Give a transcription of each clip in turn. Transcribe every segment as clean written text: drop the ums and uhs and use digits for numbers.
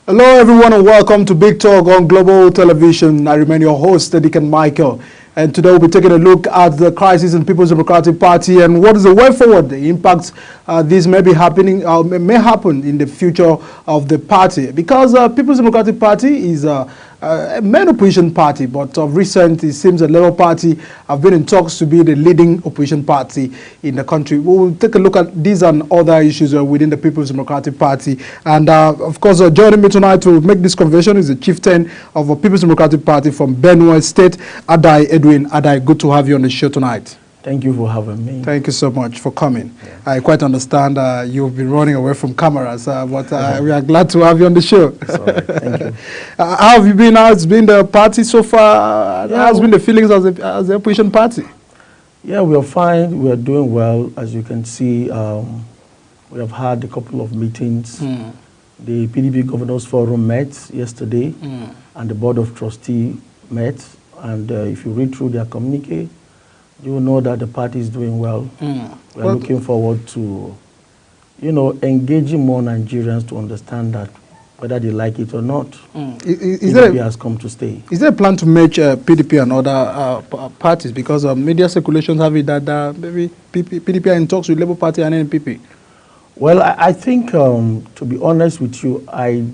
Hello everyone and welcome to Big Talk on Global Television. I remain your host, Deacon Michael. And today we'll be taking a look at the crisis in People's Democratic Party and what is the way forward, the impacts this may be happening, may happen in the future of the party. Because People's Democratic Party is a main opposition party, but of recent it seems the Labour Party have been in talks to be the leading opposition party in the country. We will take a look at these and other issues within the People's Democratic Party. And of course, joining me tonight to make this conversation is the chieftain of the People's Democratic Party from Benue State, Adai Edwin. Adai, good to have you on the show tonight. Thank you for having me. Thank you so much for coming. Yeah. I quite understand you've been running away from cameras, but we are glad to have you on the show. Sorry. Thank you. How have you been? How has been the party so far? How has been the feelings as the opposition party? Yeah, we are fine. We are doing well. As you can see, we have had a couple of meetings. The PDP Governors Forum met yesterday, and the Board of Trustees met. And if you read through their communique, you will know that the party is doing well. We are looking forward to, engaging more Nigerians to understand that whether they like it or not, PDP has come to stay. Is there a plan to merge PDP and other parties? Because media circulations have it that maybe PDP are in talks with Labour Party and NPP. Well, I think, to be honest with you, I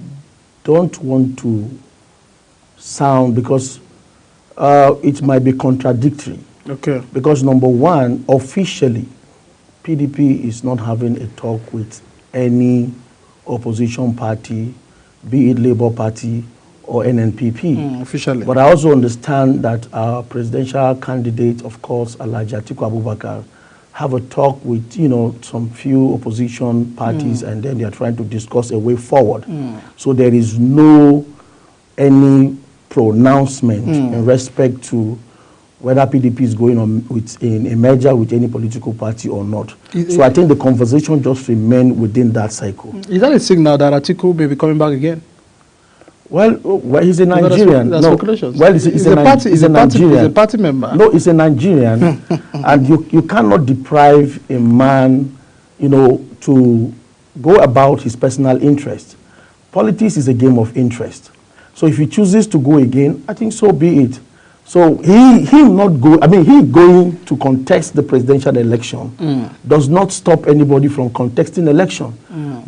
don't want to sound, because it might be contradictory. Okay. Because number one, officially, PDP is not having a talk with any opposition party, be it Labour Party or NNPP. Officially. But I also understand that our presidential candidate, of course, Alhaji Atiku Abubakar, have a talk with, some few opposition parties, and then they are trying to discuss a way forward. So there is any pronouncement in respect to whether PDP is going on in a merger with any political party or not. So I think the conversation just remains within that cycle. Is that a signal that Atiku may be coming back again? Well, he's a Nigerian. That's speculations. Well, he's a Nigerian. He's a party member. No, he's a Nigerian. And you cannot deprive a man, to go about his personal interest. Politics is a game of interest. So if he chooses to go again, I think so be it. So he going to contest the presidential election does not stop anybody from contesting election.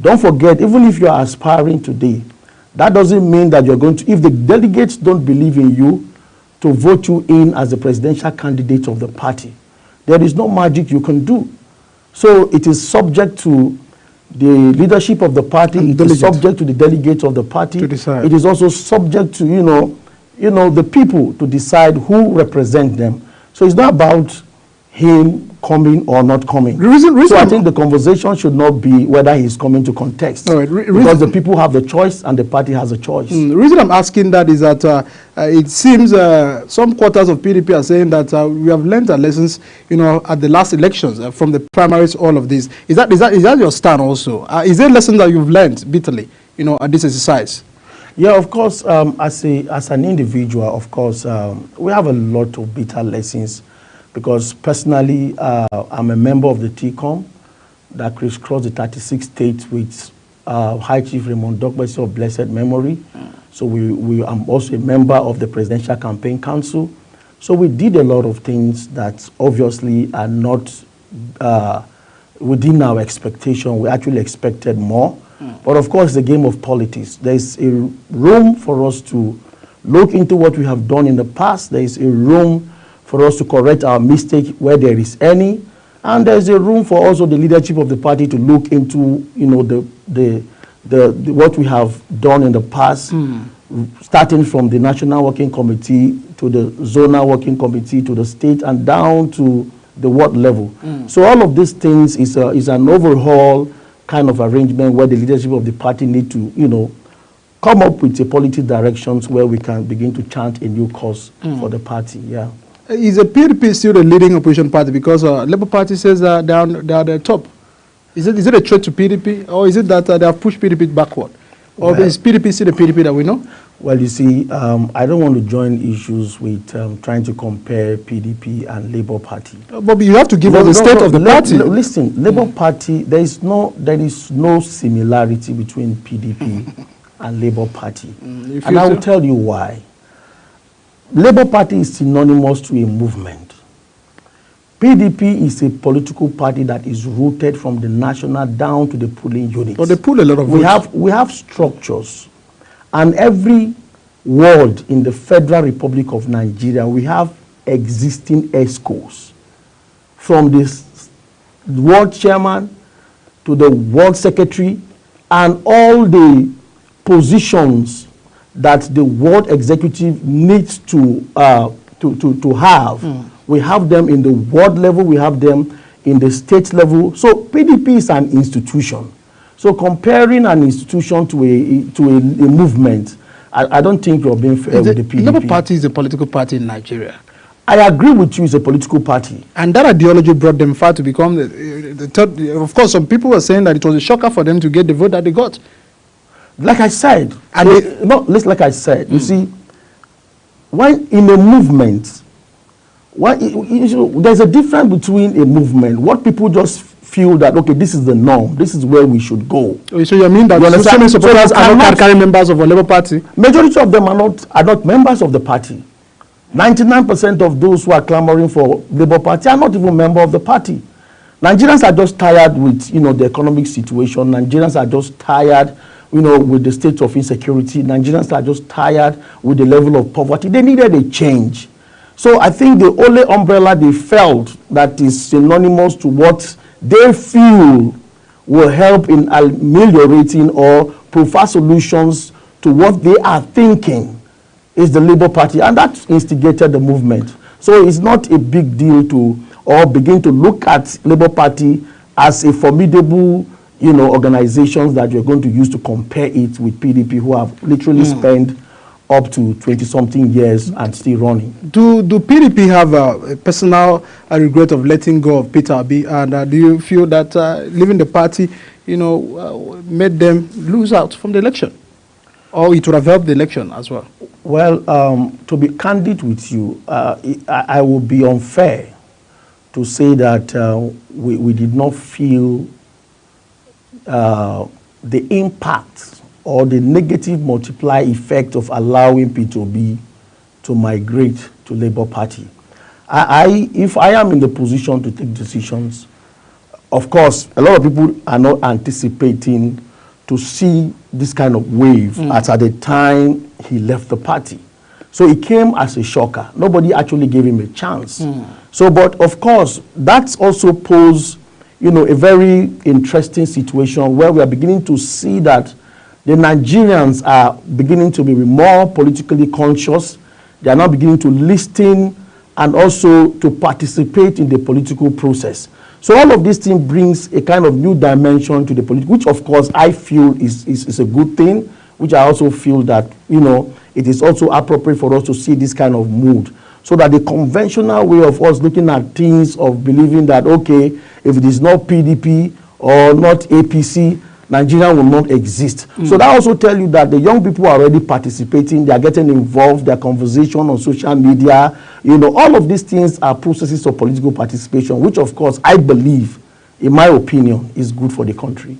Don't forget, even if you are aspiring today, that doesn't mean that you're going to, if the delegates don't believe in you, to vote you in as the presidential candidate of the party, there is no magic you can do. So it is subject to the leadership of the party, it is subject to the delegates of the party. To decide. It is also subject to, the people to decide who represent them. So it's not about him coming or not coming. So I think the conversation should not be whether he's coming to contest. No, because the people have the choice and the party has a choice. The reason I'm asking that is that it seems some quarters of PDP are saying that we have learned our lessons, at the last elections, from the primaries, all of this. Is that your stand also? Is there a lesson that you've learned bitterly, at this exercise? Yeah, of course, as an individual, of course, we have a lot of bitter lessons, because personally, I'm a member of the TCOM that crisscrossed the 36 states with High Chief Raymond Dokbesi of blessed memory. So I'm also a member of the Presidential Campaign Council. So we did a lot of things that obviously are not within our expectation. We actually expected more. But of course, the game of politics. There's a room for us to look into what we have done in the past. There is a room for us to correct our mistake where there is any. And there's a room for also the leadership of the party to look into, what we have done in the past, starting from the National Working Committee to the Zonal Working Committee to the state and down to the ward level. So all of these things is an overhaul kind of arrangement where the leadership of the party need to, come up with a policy directions where we can begin to chant a new course for the party. Yeah. Is the PDP still the leading opposition party? Because Labour Party says they are the top. Is it a threat to PDP, or is it that they have pushed PDP backward? Or is PDP still the PDP that we know? Well, you see, I don't want to join issues with trying to compare PDP and Labour Party. But you have to give us the state of the party. Listen, Labour Party, there is no similarity between PDP and Labour Party. And I will tell you why. Labour Party is synonymous to a movement. PDP is a political party that is rooted from the national down to the polling units. But they pull a lot of votes. We have structures, and every ward in the Federal Republic of Nigeria, we have existing ESCOs, from the ward chairman to the ward secretary, and all the positions that the ward executive needs to have. We have them in the ward level, we have them in the state level. So PDP is an institution. So comparing an institution to a movement, I don't think you're being fair with the PDP. The Labour Party is a political party in Nigeria. I agree with you, it's a political party. And that ideology brought them far to become the third. Of course, some people were saying that it was a shocker for them to get the vote that they got. Like I said, like I said, you see, when in a movement, there's a difference between a movement. What people just feel that, okay, this is the norm, this is where we should go. So you mean that so many supporters are not carrying members of a Labour Party? Majority of them are not members of the party. 99% of those who are clamoring for Labour Party are not even members of the party. Nigerians are just tired with, the economic situation. Nigerians are just tired, with the state of insecurity. Nigerians are just tired with the level of poverty. They needed a change. So I think the only umbrella they felt that is synonymous to what they feel will help in ameliorating or provide solutions to what they are thinking is the Labour Party, and that instigated the movement. So it's not a big deal to begin to look at Labour Party as a formidable, organizations that you're going to use to compare it with PDP, who have literally spent up to 20-something years and still running. Do PDP have a personal regret of letting go of Peter Obi, and do you feel that leaving the party, made them lose out from the election? Or it would have helped the election as well? Well, to be candid with you, I would be unfair to say that we did not feel the impact or the negative multiply effect of allowing Peter Obi to migrate to Labour Party. If I am in the position to take decisions, of course, a lot of people are not anticipating to see this kind of wave at the time he left the party. So it came as a shocker. Nobody actually gave him a chance. So, but of course, that's also posed, a very interesting situation where we are beginning to see that the Nigerians are beginning to be more politically conscious. They are now beginning to listen and also to participate in the political process. So all of this thing brings a kind of new dimension to the politics, which of course I feel is a good thing, which I also feel that, it is also appropriate for us to see this kind of mood. So that the conventional way of us looking at things, of believing that, okay, if it is not PDP or not APC, Nigeria will not exist. So that also tells you that the young people are already participating, they are getting involved, their conversation on social media, all of these things are processes of political participation, which of course I believe, in my opinion, is good for the country.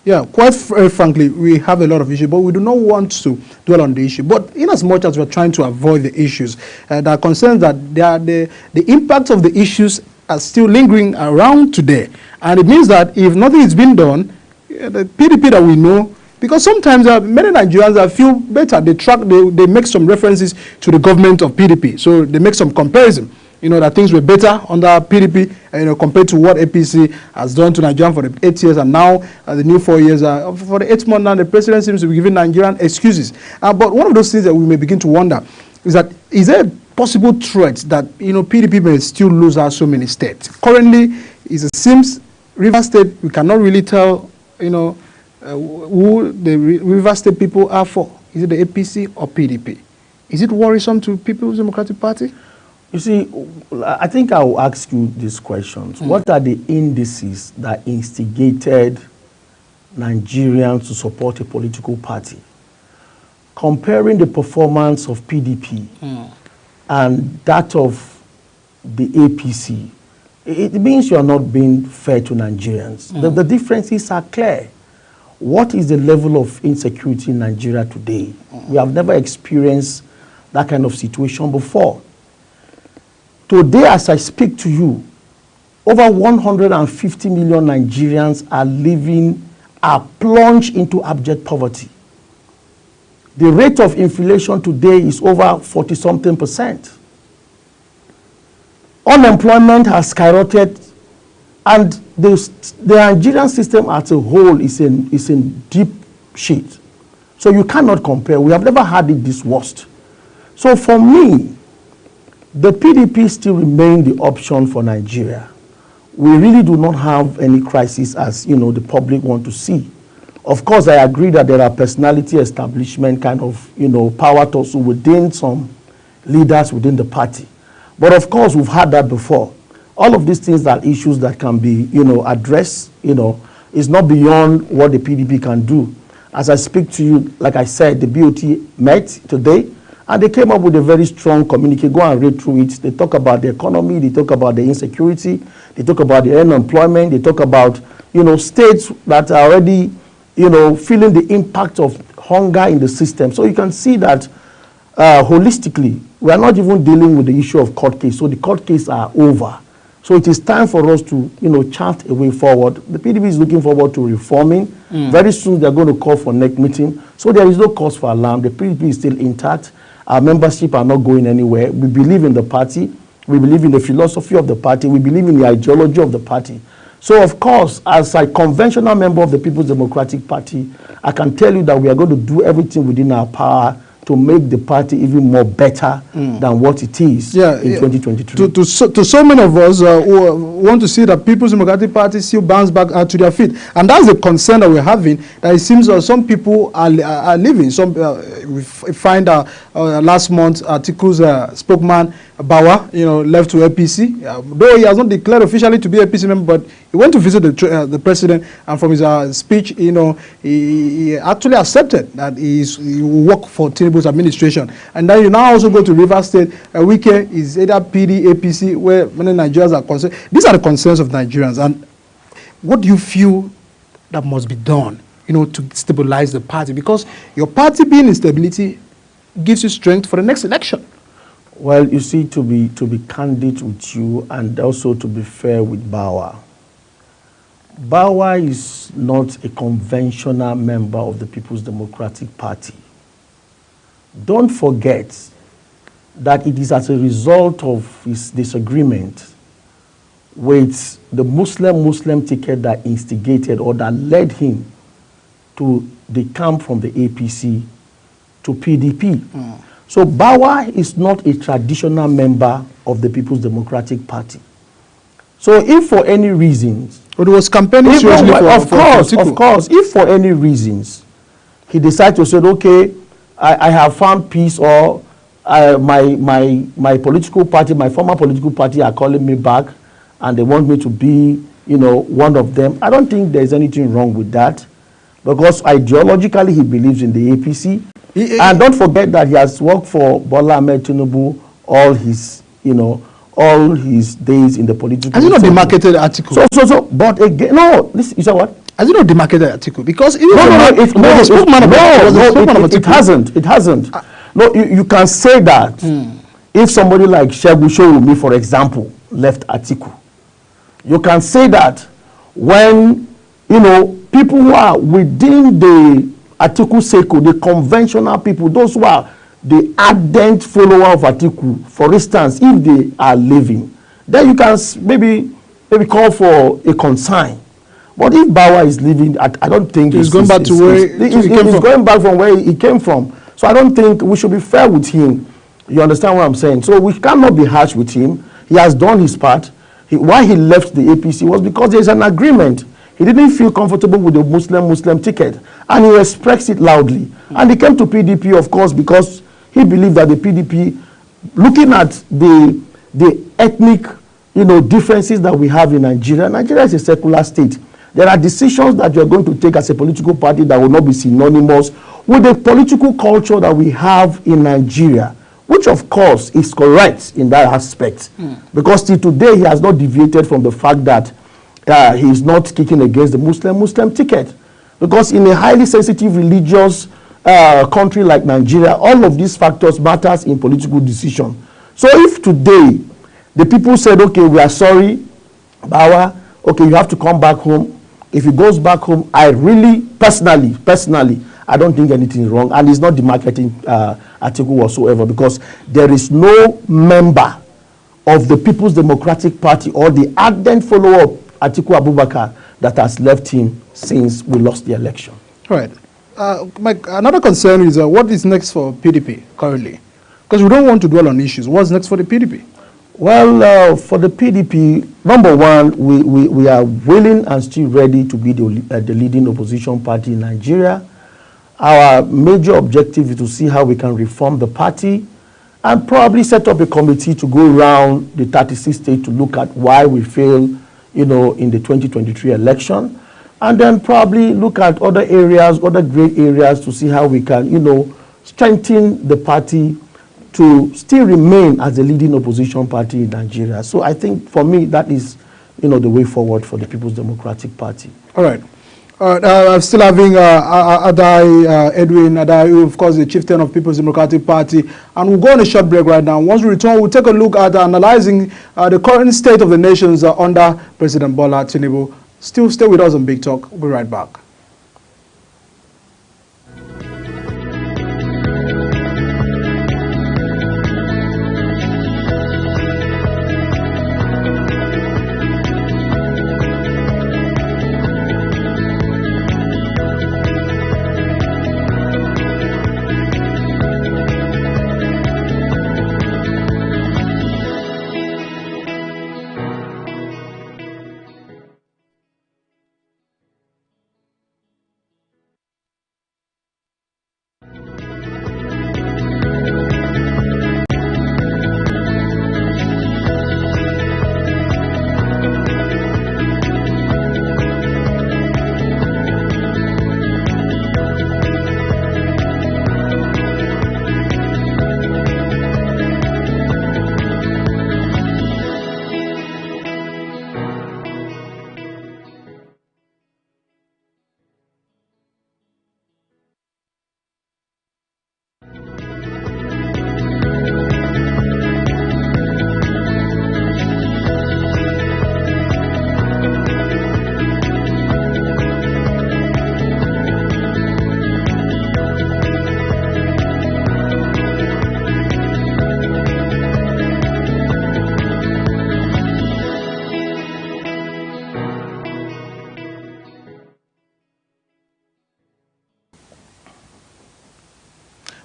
Yeah, quite frankly, we have a lot of issues, but we do not want to dwell on the issue. But in as much as we're trying to avoid the issues, there are concerns that the impact of the issues are still lingering around today. And it means that if nothing is being done, the PDP that we know, because sometimes many Nigerians that feel better, they make some references to the government of PDP. So they make some comparison, that things were better under PDP, compared to what APC has done to Nigeria for the 8 years, and now the new 4 years. For the 8th month now, the president seems to be giving Nigerian excuses. But one of those things that we may begin to wonder is that, is there a possible threat that, PDP may still lose out so many states? Currently, it seems Rivers State, we cannot really tell, who the Rivers State people are for. Is it the APC or PDP? Is it worrisome to People's Democratic Party? You see, I think I will ask you these questions. What are the indices that instigated Nigerians to support a political party? Comparing the performance of PDP and that of the APC, it means you are not being fair to Nigerians. The differences are clear. what is the level of insecurity in Nigeria today? We have never experienced that kind of situation before. Today, as I speak to you, over 150 million Nigerians are plunged into abject poverty. The rate of inflation today is over 40-something%. Unemployment has skyrocketed, and the Nigerian system as a whole is in deep shit. So you cannot compare. We have never had it this worst. So for me, the PDP still remain the option for Nigeria. We really do not have any crisis as the public want to see. Of course, I agree that there are personality establishment kind of power tussle within some leaders within the party. But of course, we've had that before. All of these things are issues that can be addressed. It's not beyond what the PDP can do. As I speak to you, like I said, the BOT met today, and they came up with a very strong communique. Go and read through it. They talk about the economy, they talk about the insecurity, they talk about the unemployment, they talk about states that are already feeling the impact of hunger in the system. So you can see that holistically, we are not even dealing with the issue of court case. So the court case are over. So it is time for us to chart a way forward. The PDP is looking forward to reforming. Very soon they are going to call for next meeting. So there is no cause for alarm. The PDP is still intact. Our membership are not going anywhere. We believe in the party. We believe in the philosophy of the party. We believe in the ideology of the party. So, of course, as a conventional member of the People's Democratic Party, I can tell you that we are going to do everything within our power to make the party even more better than what it is in 2023. To so many of us who want to see that People's Democratic Party still bounce back to their feet. And that's the concern that we're having, that it seems some people are leaving. We find last month Atiku's spokesman, Bawa, left to APC. Though he has not declared officially to be a APC member, but he went to visit the president, and from his speech, he actually accepted that he will work for Tinubu's administration. And then you now also go to Rivers State. Wike is either PD, APC, where many Nigerians are concerned. These are the concerns of Nigerians. And what do you feel that must be done, to stabilize the party? Because your party being in stability gives you strength for the next election. Well, you see, to be candid with you and also to be fair with Bawa. Bawa is not a conventional member of the People's Democratic Party. Don't forget that it is as a result of his disagreement with the Muslim ticket that instigated or that led him to the camp from the APC to PDP. So Bawa is not a traditional member of the People's Democratic Party. So if for any reasons, but it was campaigning seriously of course, if for any reasons he decides to say, okay, I have found peace, or my political party, my former political party are calling me back and they want me to be, one of them. I don't think there's anything wrong with that, because ideologically he believes in the APC. And don't forget that he has worked for Bola Ahmed Tinubu all his days in the political. Has he not demarcated Atiku? But again, no. You said what? Has he not demarcated Atiku? Because it hasn't. It hasn't. No, you can say that if somebody like Segun Showunmi, for example, left Atiku. You can say that when people who are within the Atiku Seko, the conventional people, those who are the ardent follower of Atiku, for instance, if they are leaving, then you can maybe call for a consign. But if Bawa is leaving, I don't think he's going back to where he's going back from where he came from. So I don't think we should be fair with him. You understand what I'm saying? So we cannot be harsh with him. He has done his part. Why he left the APC was because there's an agreement. He didn't feel comfortable with the Muslim ticket, and he expressed it loudly. And he came to PDP, of course, because he believed that the PDP, looking at the ethnic, differences that we have in Nigeria. Nigeria is a secular state. There are decisions that you're going to take as a political party that will not be synonymous with the political culture that we have in Nigeria, which of course is correct in that aspect. Because till today he has not deviated from the fact that he is not kicking against the Muslim ticket. Because in a highly sensitive religious country like Nigeria, all of these factors matters in political decision. So if today the people said, okay, we are sorry, Bawa, okay, you have to come back home. If he goes back home, I really, personally, I don't think anything is wrong. And it's not the marketing article whatsoever, because there is no member of the People's Democratic Party or the ardent follower of Atiku Abubakar that has left him since we lost the election. All right. Mike, another concern is what is next for PDP currently? Because we don't want to dwell on issues. What's next for the PDP? Well, for the PDP, number one, we are willing and still ready to be the leading opposition party in Nigeria. Our major objective is to see how we can reform the party and probably set up a committee to go around the 36 states to look at why we failed, in the 2023 election, and then probably look at other areas, other great areas, to see how we can, strengthen the party to still remain as the leading opposition party in Nigeria. So I think for me that is, the way forward for the People's Democratic Party. All right. I'm still having Adai, Edwin Adai, who of course the chieftain of People's Democratic Party, and we'll go on a short break right now. Once we return, we'll take a look at analyzing the current state of the nations under President Bola Tinubu. Still stay with us on Big Talk. We'll be right back.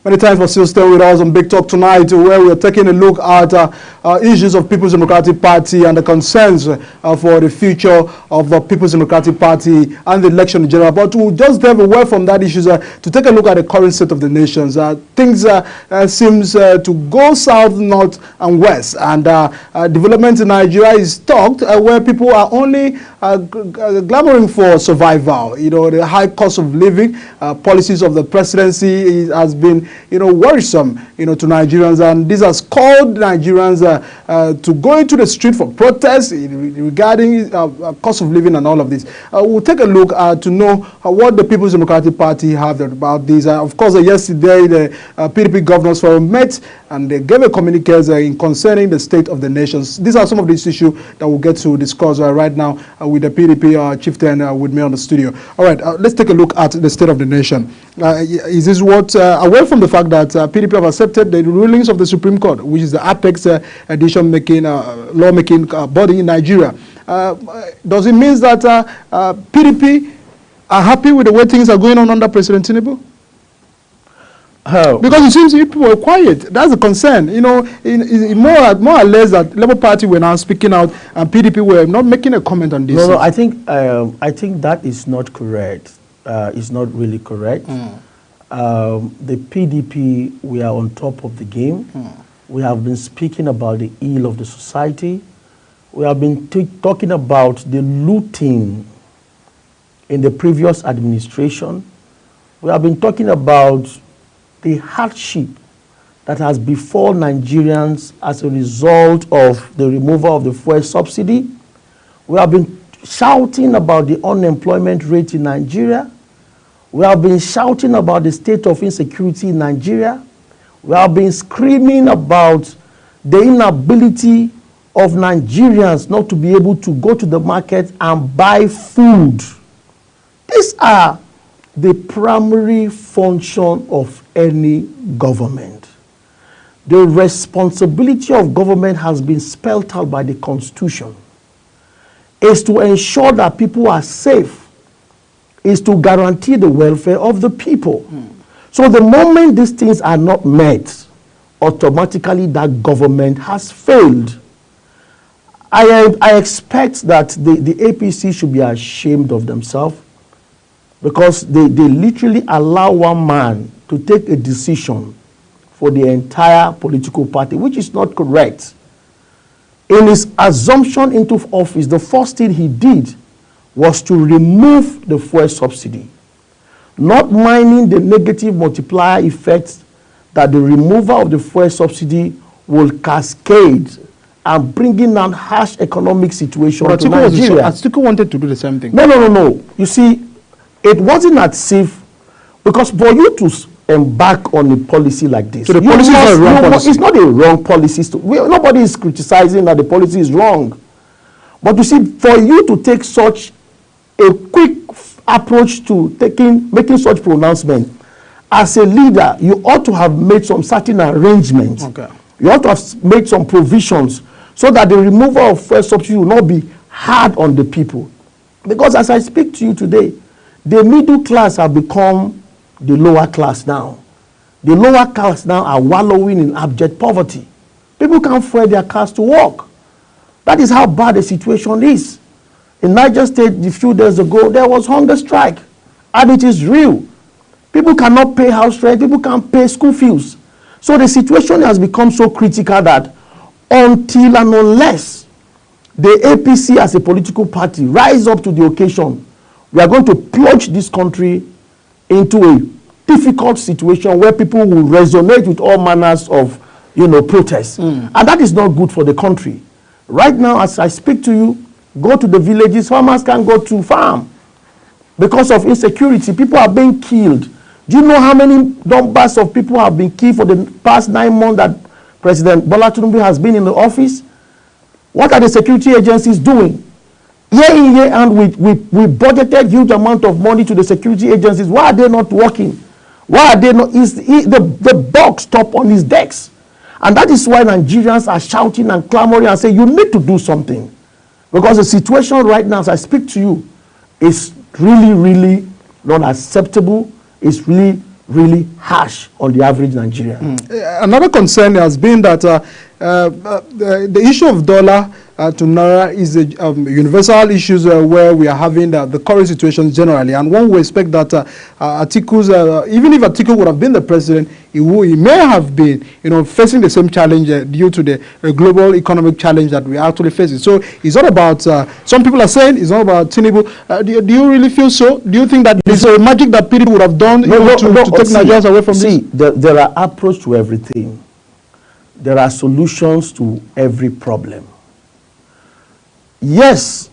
Many thanks for still staying with us on Big Talk tonight, where we are taking a look at issues of People's Democratic Party and the concerns for the future of the People's Democratic Party and the election in general. But we'll just delve away from that issue to take a look at the current state of the nations. Things seems to go south, north, and west. And development in Nigeria is talked where people are only clamoring for survival. The high cost of living, policies of the presidency has been worrisome, to Nigerians, and this has called Nigerians to go into the street for protests regarding cost of living and all of this. We'll take a look to know what the People's Democratic Party have about this. Of course, yesterday the PDP Governors Forum met and they gave a communique in concerning the state of the nations. These are some of these issues that we'll get to discuss right now with the PDP chieftain with me on the studio. All right, let's take a look at the state of the nation. Is this what, away from the fact that PDP have accepted the rulings of the Supreme Court, which is the apex decision-making, lawmaking body in Nigeria, does it mean that PDP are happy with the way things are going on under President Tinubu? Because it seems people were quiet. That's a concern. More or less that Labour Party were now speaking out and PDP were not making a comment on this. No, I think that is not correct. It's not really correct. The PDP, we are on top of the game. We have been speaking about the ill of the society. We have been talking about the looting in the previous administration. We have been talking about the hardship that has befallen Nigerians as a result of the removal of the fuel subsidy. We have been shouting about the unemployment rate in Nigeria. We have been shouting about the state of insecurity in Nigeria. We have been screaming about the inability of Nigerians not to be able to go to the market and buy food. These are the primary function of any government. The responsibility of government has been spelled out by the Constitution. Is to ensure that people are safe, is to guarantee the welfare of the people. So the moment these things are not met, automatically that government has failed. I expect that the APC should be ashamed of themselves, because they literally allow one man to take a decision for the entire political party, which is not correct. In his assumption into office, the first thing he did was to remove the fuel subsidy, not minding the negative multiplier effects that the removal of the fuel subsidy will cascade and bringing down harsh economic situation to Nigeria. Atiku wanted to do the same thing. No. You see, it wasn't as if, because for you to embark on a policy like this, so the policy is a wrong policy. It's not a wrong policy. Nobody is criticizing that the policy is wrong. But you see, for you to take such a quick approach to making such pronouncement, as a leader, you ought to have made some certain arrangements. Okay. You ought to have made some provisions so that the removal of fuel subsidy will not be hard on the people. Because as I speak to you today, the middle class have become the lower class now. The lower class now are wallowing in abject poverty. People can't fuel their cars to work. That is how bad the situation is. In Niger State, a few days ago, there was hunger strike, and it is real. People cannot pay house rent, people can't pay school fees. So the situation has become so critical that until and unless the APC as a political party rise up to the occasion, we are going to plunge this country into a difficult situation where people will resonate with all manners of, protests. And that is not good for the country. Right now, as I speak to you, go to the villages, farmers can't go to farm because of insecurity. People are being killed. Do you know how many numbers of people have been killed for the past 9 months that President Bola Tinubu has been in the office? What are the security agencies doing? Year in, year out, we budgeted huge amount of money to the security agencies. Why are they not working? Why are they not? The buck stop on his decks. And that is why Nigerians are shouting and clamoring and saying, you need to do something. Because the situation right now, as I speak to you, is really, really not acceptable. It's really, really harsh on the average Nigerian. Another concern has been that the issue of dollar to Naira is a universal issue where we are having the current situation generally, and one would expect that Atiku's, even if Atiku would have been the president, he may have been, facing the same challenge due to the global economic challenge that we are actually facing. So it's not about, some people are saying it's not about Tinubu. Do you really feel so? Do you think that there's a magic that PDP would have done to take Nigerians away from this? There are approaches to everything. There are solutions to every problem. Yes,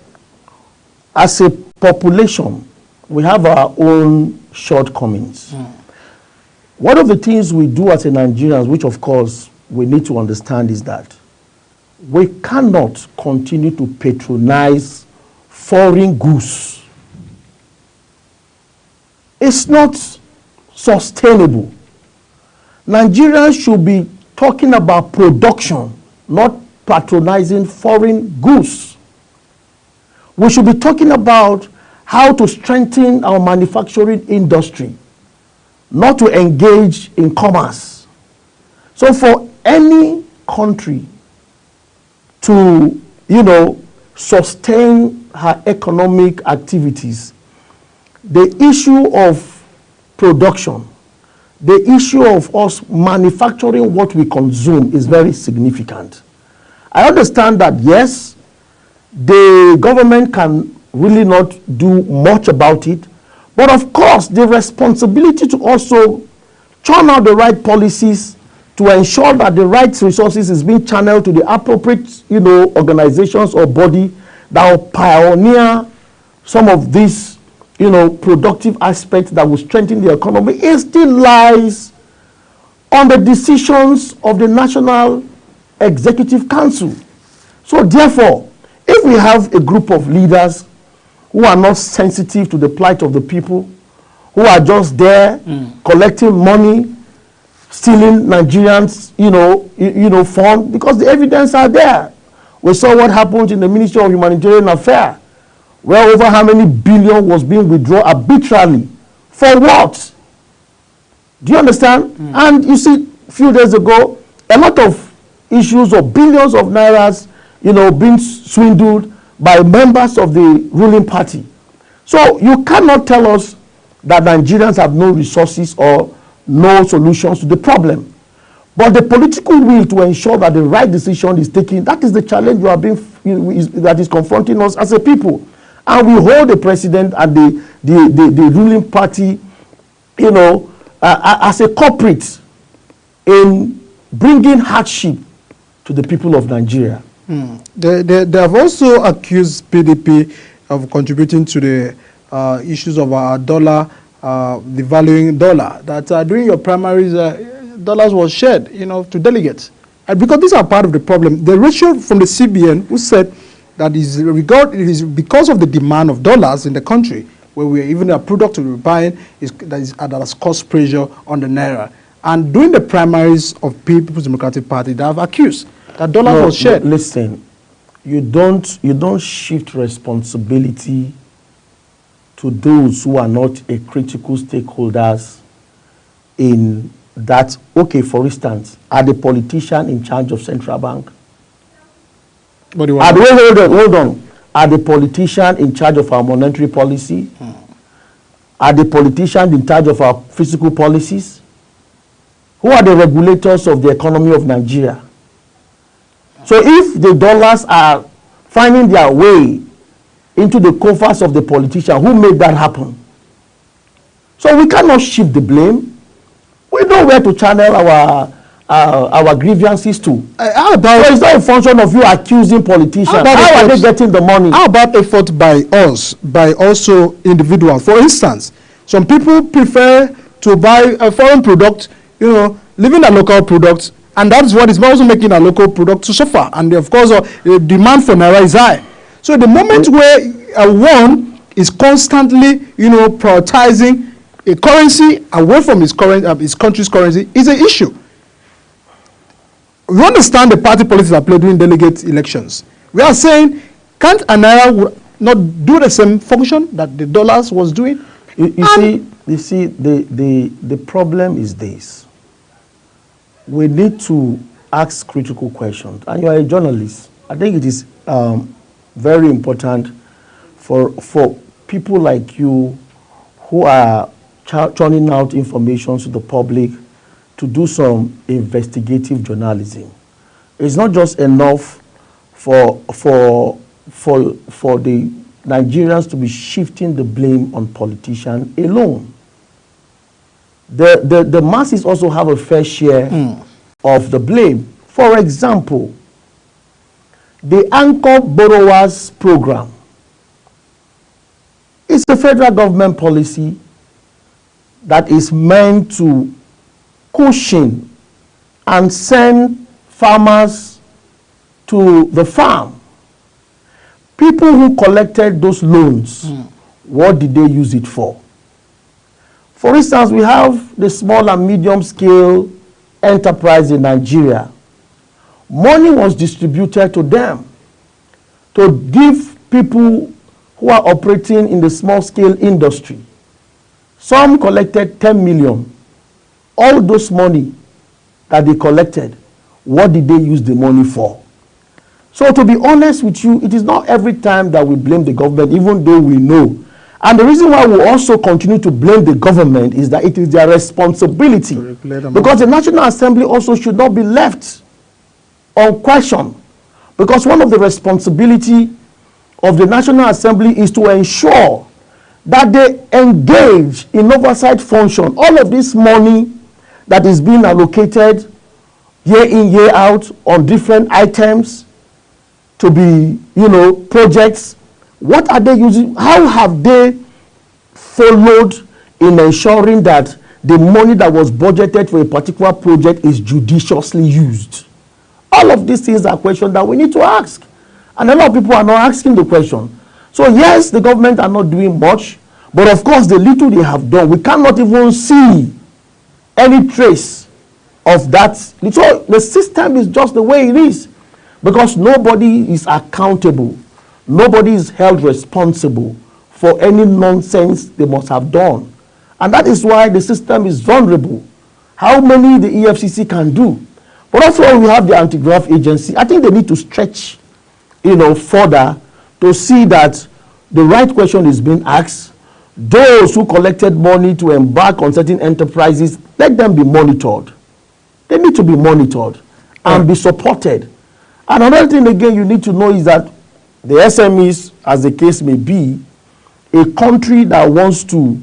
as a population, we have our own shortcomings. One of the things we do as a Nigerians, which of course we need to understand, is that we cannot continue to patronize foreign goods. It's not sustainable. Nigerians should be talking about production, not patronizing foreign goods. We should be talking about how to strengthen our manufacturing industry, not to engage in commerce. So for any country to, sustain her economic activities, the issue of production, the issue of us manufacturing what we consume is very significant. I understand that, yes, the government can really not do much about it, but of course the responsibility to also churn out the right policies to ensure that the right resources is being channeled to the appropriate, organizations or body that will pioneer some of these productive aspect that will strengthen the economy, it still lies on the decisions of the National Executive Council. So therefore, if we have a group of leaders who are not sensitive to the plight of the people, who are just there collecting money, stealing Nigerians, fund, because the evidence are there. We saw what happened in the Ministry of Humanitarian Affairs, where over how many billion was being withdrawn arbitrarily. For what? Do you understand? And you see, a few days ago, a lot of issues of billions of nairas, being swindled by members of the ruling party. So you cannot tell us that Nigerians have no resources or no solutions to the problem. But the political will to ensure that the right decision is taken, that is the challenge that is confronting us as a people. And we hold the president and the ruling party, as a culprit in bringing hardship to the people of Nigeria. They have also accused PDP of contributing to the issues of our dollar, the valuing dollar, that during your primaries, dollars was shared, to delegates. And because these are part of the problem, the ratio from the CBN, who said that it is because of the demand of dollars in the country, where we are even a product we're buying, that has caused pressure on the naira. And during the primaries of People's Democratic Party, they have accused that dollars was shared. Listen, you don't shift responsibility to those who are not a critical stakeholders in that. Okay, for instance, are the politician in charge of central bank? Hold on. Are the politician in charge of our monetary policy? Are the politicians in charge of our fiscal policies? Who are the regulators of the economy of Nigeria? So if the dollars are finding their way into the coffers of the politician, who made that happen? So we cannot shift the blame. We know where to channel our grievances to. How about, so it's not a function of you accusing politicians. How are they getting the money? How about effort by us, by also individuals? For instance, some people prefer to buy a foreign product, leaving a local product, and that is what is also making a local product to suffer. And of course, the demand for naira is high. So the moment where one is constantly, prioritizing a currency away from his country's currency is an issue. We understand the party politics are played during delegate elections. We are saying, can't a naira not do the same function that the dollars was doing? You see, the problem is this. We need to ask critical questions. And you are a journalist. I think it is very important for people like you who are churning out information to the public to do some investigative journalism. It's not just enough for the Nigerians to be shifting the blame on politicians alone. The masses also have a fair share of the blame. For example, the Anchor Borrowers Program is a federal government policy that is meant to cushion and send farmers to the farm. People who collected those loans, what did they use it for? For instance, we have the small and medium scale enterprise in Nigeria. Money was distributed to them to give people who are operating in the small scale industry. Some collected 10 million. All those money that they collected, what did they use the money for? So to be honest with you, it is not every time that we blame the government, even though we know. And the reason why we also continue to blame the government is that it is their responsibility. Because the National Assembly also should not be left unquestioned. Because one of the responsibility of the National Assembly is to ensure that they engage in oversight function. All of this money that is being allocated year in, year out on different items to be, projects, what are they using? How have they followed in ensuring that the money that was budgeted for a particular project is judiciously used? All of these things are questions that we need to ask. And a lot of people are not asking the question. So yes, the government are not doing much, but of course the little they have done, we cannot even see any trace of that. So the system is just the way it is, because nobody is accountable. Nobody is held responsible for any nonsense they must have done. And that is why the system is vulnerable. How many the EFCC can do? But also we have the anti-graft agency. I think they need to stretch, further to see that the right question is being asked. Those who collected money to embark on certain enterprises, let them be monitored. They need to be monitored and be supported. And another thing again you need to know is that the SMEs, as the case may be, a country that wants to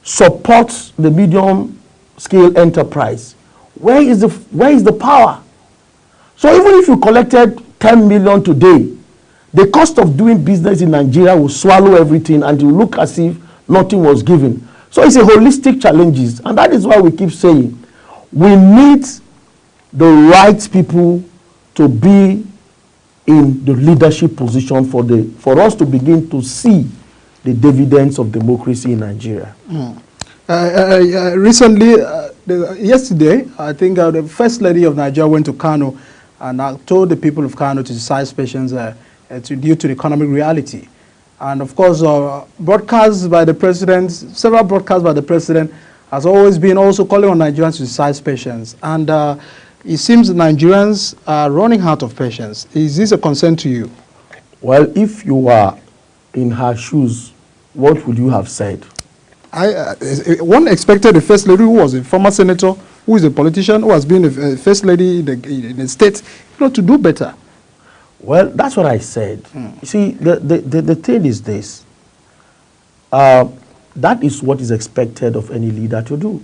support the medium-scale enterprise, where is the power? So even if you collected 10 million today, the cost of doing business in Nigeria will swallow everything and it will look as if nothing was given. So it's a holistic challenges, and that is why we keep saying we need the right people to be in the leadership position for us to begin to see the dividends of democracy in Nigeria. Recently, yesterday, I think the First Lady of Nigeria went to Kano and told the people of Kano to exercise patience due to the economic reality. And of course, broadcasts by the president, several broadcasts by the president, has always been also calling on Nigerians to exercise patience. And it seems Nigerians are running out of patience. Is this a concern to you? Well, if you were in her shoes, what would you have said? One expected the First Lady, who was a former senator, who is a politician, who has been a First Lady in the state, to do better. Well, that's what I said. You see, the thing is this. That is what is expected of any leader to do.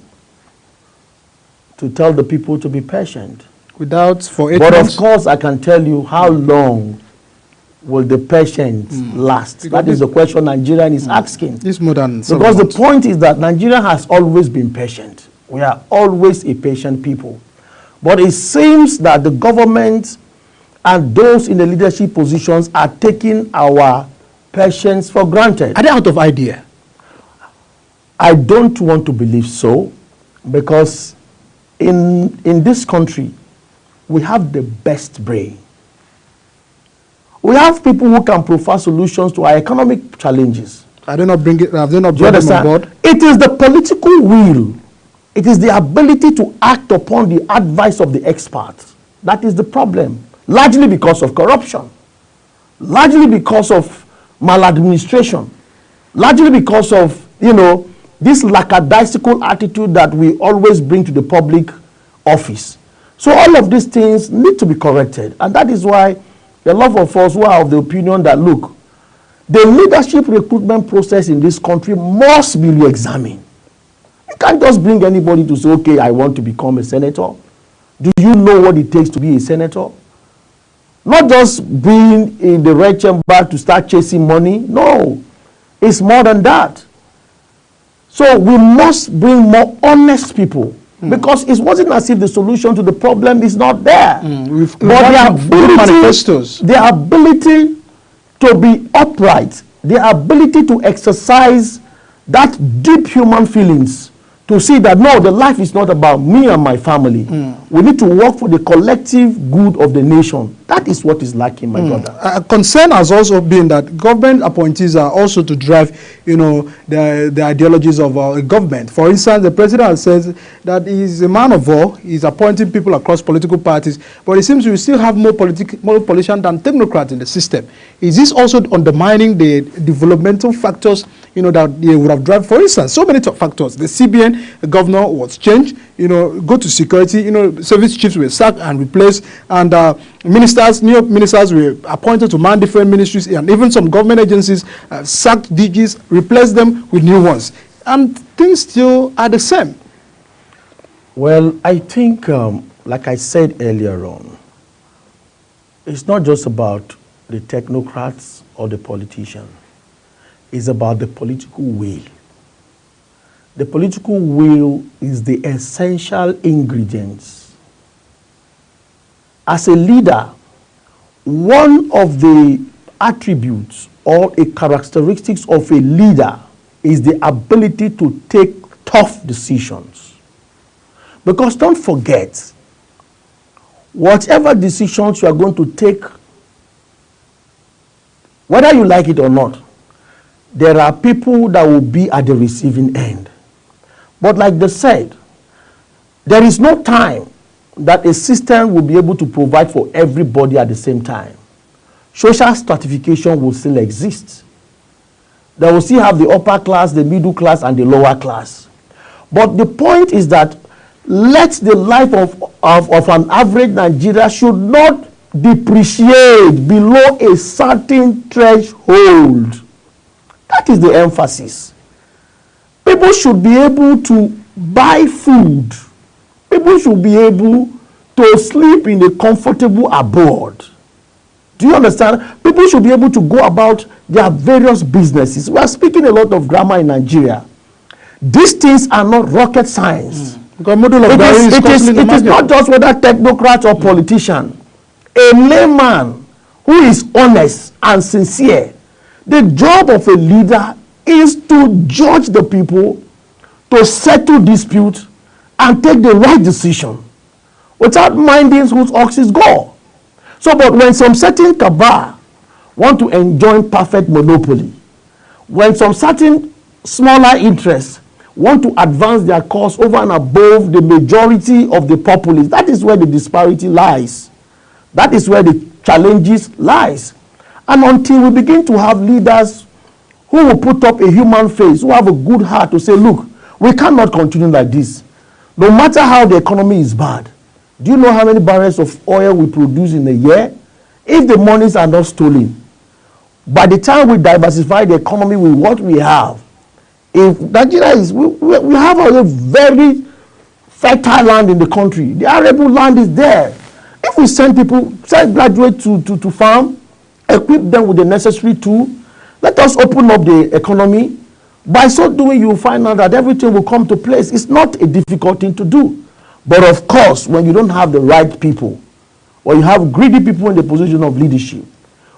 To tell the people to be patient. For 8 but months. Of course, I can tell you how long will the patience last. Because that is the question Nigerian is asking. It's more than because the point is that Nigeria has always been patient. We are always a patient people. But it seems that the government and those in the leadership positions are taking our patience for granted. Are they out of idea? I don't want to believe so, because in this country, we have the best brain. We have people who can provide solutions to our economic challenges. Have they not brought them on board? It is the political will. It is the ability to act upon the advice of the experts. That is the problem. Largely because of corruption. Largely because of maladministration. Largely because of, this lackadaisical attitude that we always bring to the public office. So all of these things need to be corrected. And that is why a lot of us who are of the opinion that, look, the leadership recruitment process in this country must be re-examined. You can't just bring anybody to say, okay, I want to become a senator. Do you know what it takes to be a senator? Not just being in the red chamber to start chasing money. No, it's more than that. So we must bring more honest people, because it wasn't as if the solution to the problem is not there. But their ability to be upright, their ability to exercise that deep human feelings, to see that no, the life is not about me and my family. We need to work for the collective good of the nation. That is what is lacking, my brother. A concern has also been that government appointees are also to drive, the ideologies of our government. For instance, the president says that he's a man of war. He's appointing people across political parties, but it seems we still have more politicians than technocrats in the system. Is this also undermining the developmental factors, that they would have driven? For instance, so many factors. The CBN, the governor was changed. Go to security. Service chiefs were sacked and replaced, and new ministers were appointed to man different ministries, and even some government agencies sacked DGs, replaced them with new ones, and things still are the same. Well, I think, like I said earlier on, it's not just about the technocrats or the politicians. It's about the political will. The political will is the essential ingredients. As a leader, one of the attributes or a characteristics of a leader is the ability to take tough decisions. Because don't forget, whatever decisions you are going to take, whether you like it or not, there are people that will be at the receiving end. But like they said, there is no time that a system will be able to provide for everybody at the same time. Social stratification will still exist. They will still have the upper class, the middle class, and the lower class. But the point is that let the life of an average Nigerian should not depreciate below a certain threshold. That is the emphasis. People should be able to buy food. People should be able to sleep in a comfortable abode. Do you understand? People should be able to go about their various businesses. We are speaking a lot of grammar in Nigeria. These things are not rocket science. It is not just whether technocrat or politician. A layman who is honest and sincere. The job of a leader is to judge the people, to settle disputes, and take the right decision without minding whose oxes go. So, but when some certain cabal want to enjoy perfect monopoly, when some certain smaller interests want to advance their cause over and above the majority of the populace, that is where the disparity lies. That is where the challenges lies. And until we begin to have leaders who will put up a human face, who have a good heart to say, look, we cannot continue like this. No matter how the economy is bad. Do you know how many barrels of oil we produce in a year? If the monies are not stolen, by the time we diversify the economy with what we have, if Nigeria is, we have a very fertile land in the country. The arable land is there. If we send graduates to farm, equip them with the necessary tool, let us open up the economy. By so doing, you will find out that everything will come to place. It's not a difficult thing to do. But of course, when you don't have the right people, or you have greedy people in the position of leadership,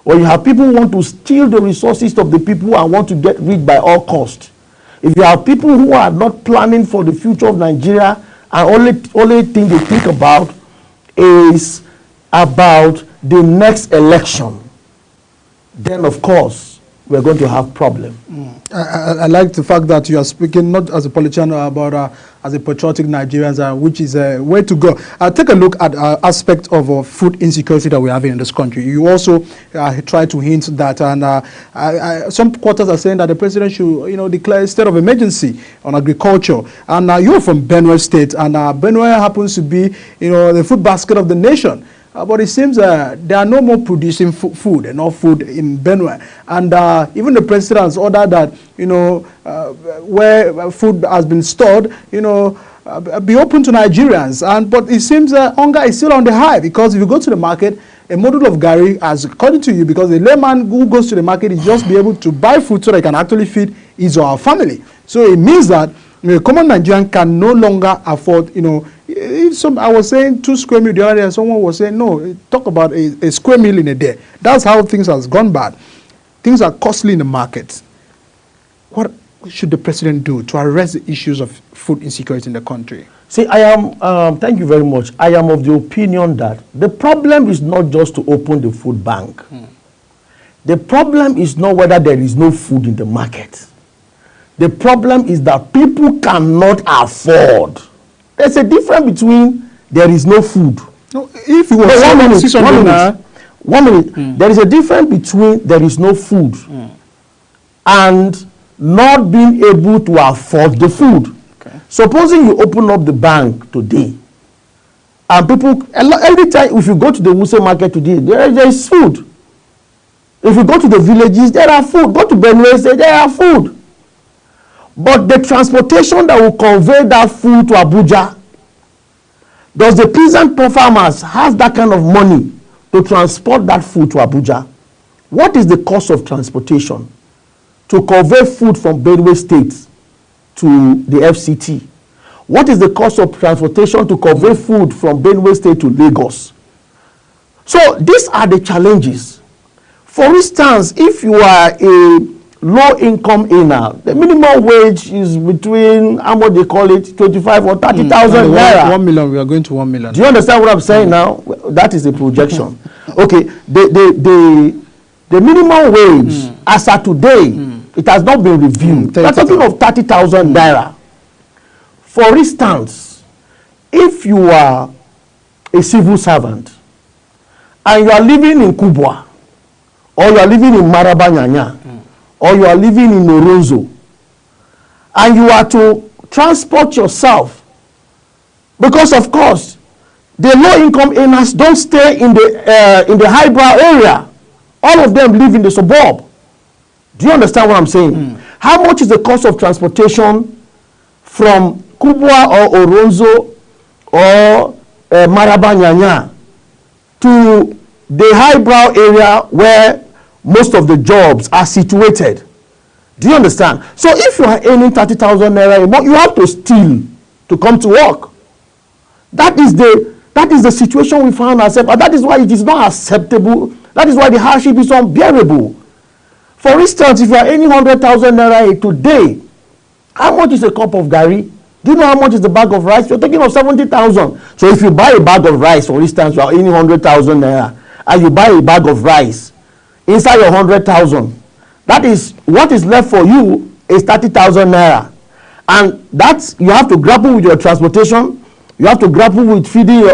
or you have people who want to steal the resources of the people and want to get rich by all cost, if you have people who are not planning for the future of Nigeria and only thing they think about is about the next election, then of course we're going to have problem. I like the fact that you are speaking not as a politician but as a patriotic Nigerian, which is a way to go. Take a look at aspect of food insecurity that we have in this country. You also try to hint that, and some quarters are saying that the president should, declare a state of emergency on agriculture. And you're from Benue State, and Benue happens to be, the food basket of the nation. But it seems they are no more producing food, enough food in Benue. And even the president has ordered that, where food has been stored, be open to Nigerians. But it seems hunger is still on the high, because if you go to the market, a model of Gary, as according to you, because the layman who goes to the market is just be able to buy food so they can actually feed his or her family. So it means that a common Nigerian can no longer afford, I was saying 2 square meal the other day, someone was saying, no, talk about a square meal in a day. That's how things has gone bad. Things are costly in the market. What should the president do to address the issues of food insecurity in the country? See, I am, thank you very much. I am of the opinion that the problem is not just to open the food bank. The problem is not whether there is no food in the market. The problem is that people cannot afford. There's a difference between there is no food. No, if you want one minute. There is a difference between there is no food and not being able to afford the food. Okay. Supposing you open up the bank today, and people, every time, if you go to the Wuse market today, there is food. If you go to the villages, there are food. Go to Benue State, there are food. But the transportation that will convey that food to Abuja, does the peasant farmers have that kind of money to transport that food to Abuja? What is the cost of transportation to convey food from Benue State to the FCT? What is the cost of transportation to convey food from Benue State to Lagos? So these are the challenges. For instance, if you are a low-income earner, the minimum wage is between, how much they call it, 25 or 30,000 naira. 1 million, we are going to 1 million. Do you understand what I'm saying now? That is a projection. Okay, the minimum wage as of today, it has not been reviewed. We are talking of 30,000 naira. For instance, if you are a civil servant and you are living in Kubwa, or you are living in Marabanyanya, or you are living in Oronzo, and you are to transport yourself, because of course, the low-income earners don't stay in the highbrow area. All of them live in the suburb. Do you understand what I'm saying? How much is the cost of transportation from Kubwa or Oronzo or Marabanyanya to the highbrow area where most of the jobs are situated? Do you understand? So if you are earning 30,000 naira a month, you have to steal to come to work. That is the situation we found ourselves, and that is why it is not acceptable. That is why the hardship is unbearable. For instance, if you are earning 100,000 naira today, how much is a cup of gari? Do you know how much is the bag of rice? You're talking of 70,000. So if you buy a bag of rice, for instance, you are earning 100,000 naira, and you buy a bag of rice inside your 100,000, that is what is left for you is 30,000 naira, and that's, you have to grapple with your transportation. You have to grapple with feeding,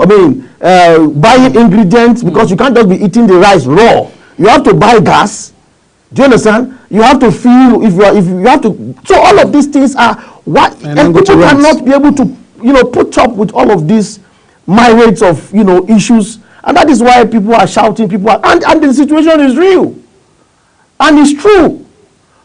buying ingredients, because you can't just be eating the rice raw. You have to buy gas. Do you understand? You have to feel, if you have to. So all of these things are what, and people cannot be able to, put up with all of these myriads of, issues, and that is why people are shouting. And the situation is real, and it's true.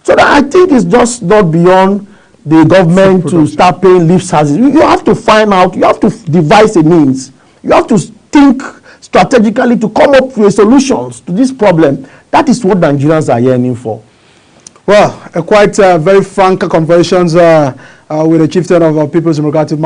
So that I think it's just not beyond the government to start paying lip service. You have to find out, you have to devise a means, you have to think strategically to come up with solutions to this problem. That is what Nigerians are yearning for. Well, quite very frank conversations with the chieftain of People's Democratic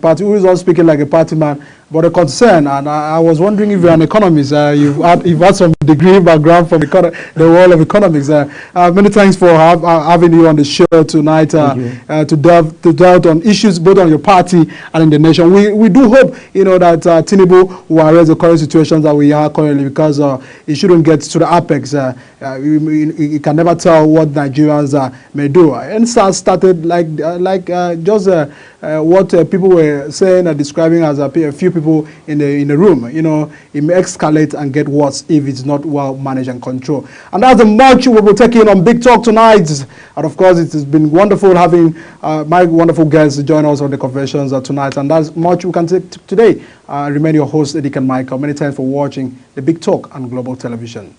Party, who is not speaking like a party man, but a concern. And I was wondering if you're an economist. You've had some degree background from the world of economics. Many thanks for having you on the show tonight to delve on issues both on your party and in the nation. We do hope, that Tinubu will arrest the current situations that we are currently, because it shouldn't get to the apex. You can never tell what Nigerians may do. And started just what people were saying and describing as a few people in the room. It may escalate and get worse if it's not well managed and controlled. And that's the much we'll be taking on Big Talk tonight. And of course, it has been wonderful having my wonderful guests join us on the conversations tonight. And that's much we can take today. Remain your host, Eddie and Michael. Many thanks for watching the Big Talk on Global Television.